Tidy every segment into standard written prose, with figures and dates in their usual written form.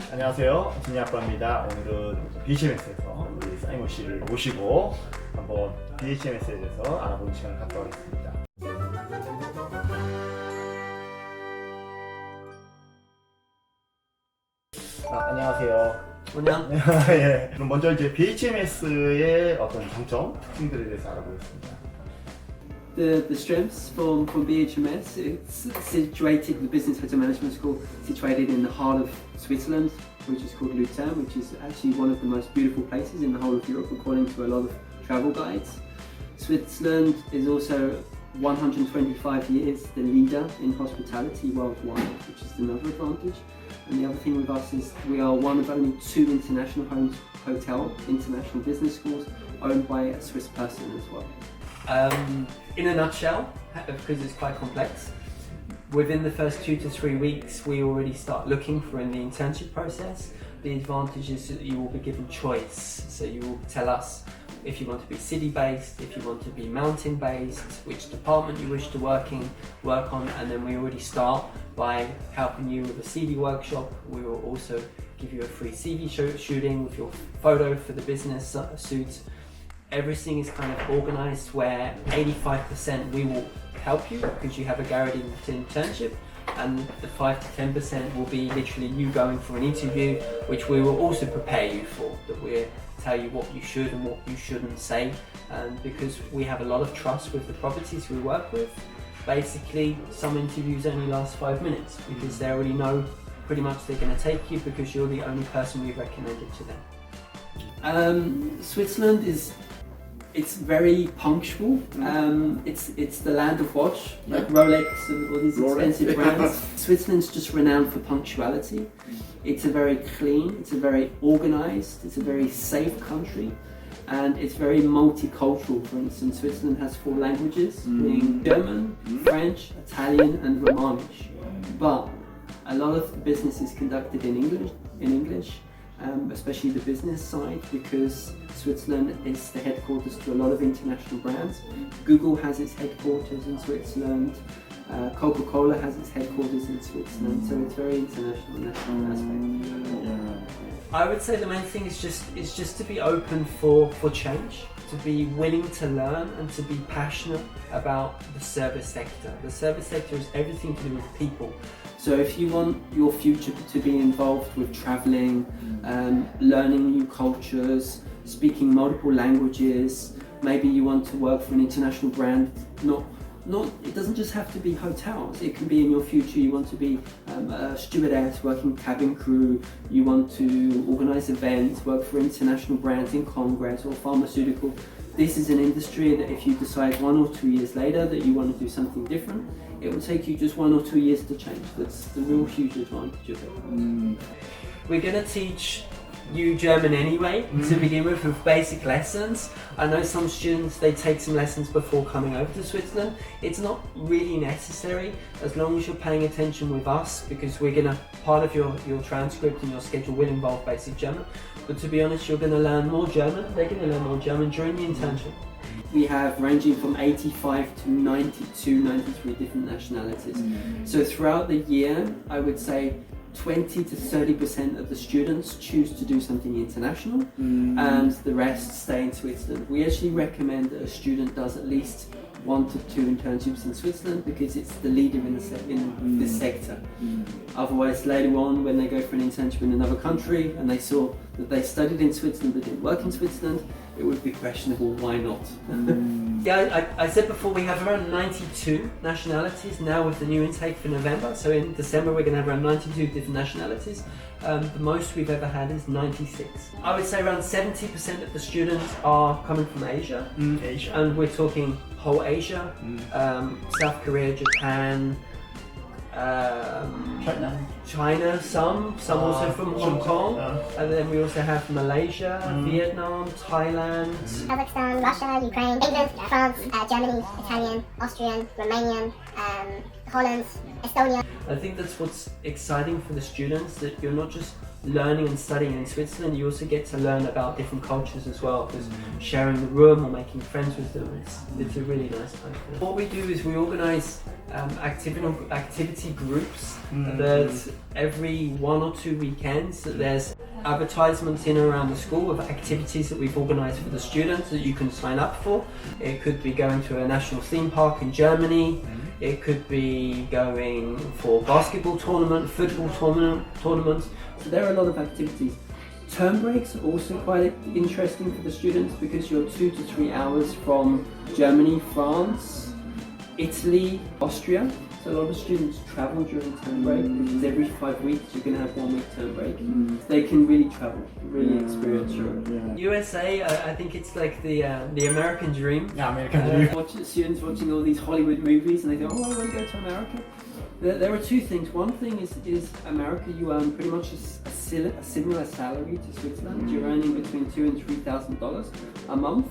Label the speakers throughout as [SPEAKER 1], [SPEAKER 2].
[SPEAKER 1] 안녕하세요, 진야빠입니다. 오늘은 BHMS에서 우리 사이먼 씨를 모시고 한번 BHMS에 대해서 알아보는 시간을 갖도록 하겠습니다. 안녕하세요.
[SPEAKER 2] 안녕.
[SPEAKER 1] 예, 그럼 먼저 이제 BHMS의 어떤 장점, 특징들에 대해서 알아보겠습니다.
[SPEAKER 2] The strengths from BHMS, it's situated, the Business Hotel Management School, situated in the heart of Switzerland, which is called Lucerne, which is actually one of the most beautiful places in the whole of Europe, according to a lot of travel guides. Switzerland is also 125 years the leader in hospitality worldwide, which is another advantage. And the other thing with us is we are one of only 2 international hotel international business schools owned by a Swiss person as well. In a nutshell, because it's quite complex, within the first 2 to 3 weeks we already start looking for in the internship process. The advantage is that you will be given choice, so you will tell us if you want to be city-based, if you want to be mountain-based, which department you wish to work on, and then we already start by helping you with a CV workshop. We will also give you a free CV shooting with your photo for the business suit. Everything is kind of organised where 85% we will help you because you have a guaranteed internship, and the 5 to 10% will be literally you going for an interview, which we will also prepare you for, that we'll tell you what you should and what you shouldn't say. And because we have a lot of trust with the properties we work with, basically some interviews only last 5 minutes because they already know pretty much they're going to take you because you're the only person we've recommended to them. Switzerland it's very punctual. It's the land of watch, like Rolex and all these expensive brands. Switzerland's just renowned for punctuality. It's a very clean, it's a very organised, it's a very safe country, and it's very multicultural. For instance, Switzerland has 4 languages, being German, French, Italian and Romanish. But a lot of the business is conducted in English. Especially the business side, because Switzerland is the headquarters to a lot of international brands. Google has its headquarters in Switzerland, Coca-Cola has its headquarters in Switzerland, so it's very international in that aspect. I would say the main thing is just to be open for change, to be willing to learn and to be passionate about the service sector. The service sector is everything to do with people. So if you want your future to be involved with travelling, learning new cultures, speaking multiple languages, maybe you want to work for an international brand, it doesn't just have to be hotels. It can be in your future you want to be a stewardess, working cabin crew, you want to organise events, work for international brands in Congress or pharmaceutical. This is an industry that if you decide 1 or 2 years later that you want to do something different, it will take you just 1 or 2 years to change. That's the real huge advantage of it. We're going to teach you German anyway, to begin with basic lessons. I know some students, they take some lessons before coming over to Switzerland. It's not really necessary as long as you're paying attention with us, because we're going to, part of your transcript and your schedule will involve basic German. But to be honest, you're going to learn more German, they're going to learn more German during the internship. We have ranging from 85 to 92, 93 different nationalities. So throughout the year, I would say 20 to 30% of the students choose to do something international, and the rest stay in Switzerland. We actually recommend that a student does at least 1 to 2 internships in Switzerland because it's the leader in this sector. Otherwise, later on, when they go for an internship in another country and they saw that they studied in Switzerland but didn't work in Switzerland, it would be questionable, why not? Yeah, I said before we have around 92 nationalities now with the new intake for November. So in December we're going to have around 92 different nationalities. The most we've ever had is 96. I would say around 70% of the students are coming from Asia. Asia. And we're talking whole Asia, South Korea, Japan, China, some also from Hong Kong, and then we also have Malaysia, Vietnam, Thailand,
[SPEAKER 3] Kazakhstan, Russia, Ukraine, England, France, Germany, Italian, Austrian, Romanian, Holland, Estonia.
[SPEAKER 2] I think that's what's exciting for the students, that you're not just learning and studying in Switzerland, you also get to learn about different cultures as well, because sharing the room or making friends with them, it's a really nice time for them. What we do is we organise activity groups that every 1 or 2 weekends there's advertisements in and around the school of activities that we've organised for the students that you can sign up for. It could be going to a national theme park in Germany. It could be going for basketball tournament, football tournaments. So there are a lot of activities. Term breaks are also quite interesting for the students because you're 2 to 3 hours from Germany, France, Italy, Austria. So a lot of students travel during term break, which is every 5 weeks you're going to have 1 week term break. They can really travel, really experience Europe. USA, I think it's like the American dream.
[SPEAKER 1] Yeah, American dream.
[SPEAKER 2] Students watching all these Hollywood movies and they go, oh, I want to go to America. There are two things. One thing is America, you earn pretty much a similar salary to Switzerland. You're earning between $2,000 and $3,000 a month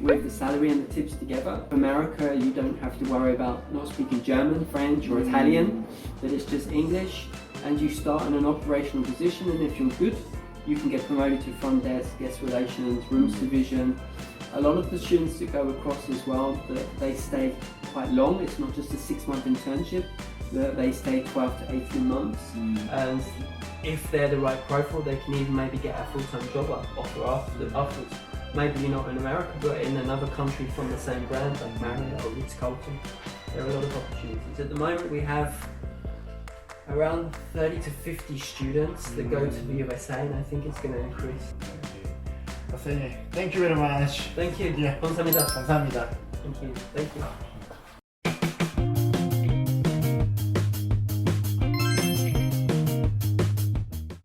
[SPEAKER 2] with the salary and the tips together. America, you don't have to worry about not speaking German, French or Italian, but it's just English, and you start in an operational position, and if you're good, you can get promoted to front desk, guest relations, rooms division. A lot of the students that go across as well, they stay quite long. It's not just a 6-month internship. They stay 12 to 18 months, and if they're the right profile, they can even maybe get a full-time job offer afterwards. Maybe you're not in America, but in another country from the same brand, like Marriott or Ritz-Carlton. There are a lot of opportunities. At the moment, we have around 30 to 50 students that go to the USA, and I think it's going to increase.
[SPEAKER 1] Thank you very much.
[SPEAKER 2] Thank you.
[SPEAKER 1] Yeah.
[SPEAKER 2] 감사합니다.
[SPEAKER 1] 감사합니다.
[SPEAKER 2] Thank you. Thank you.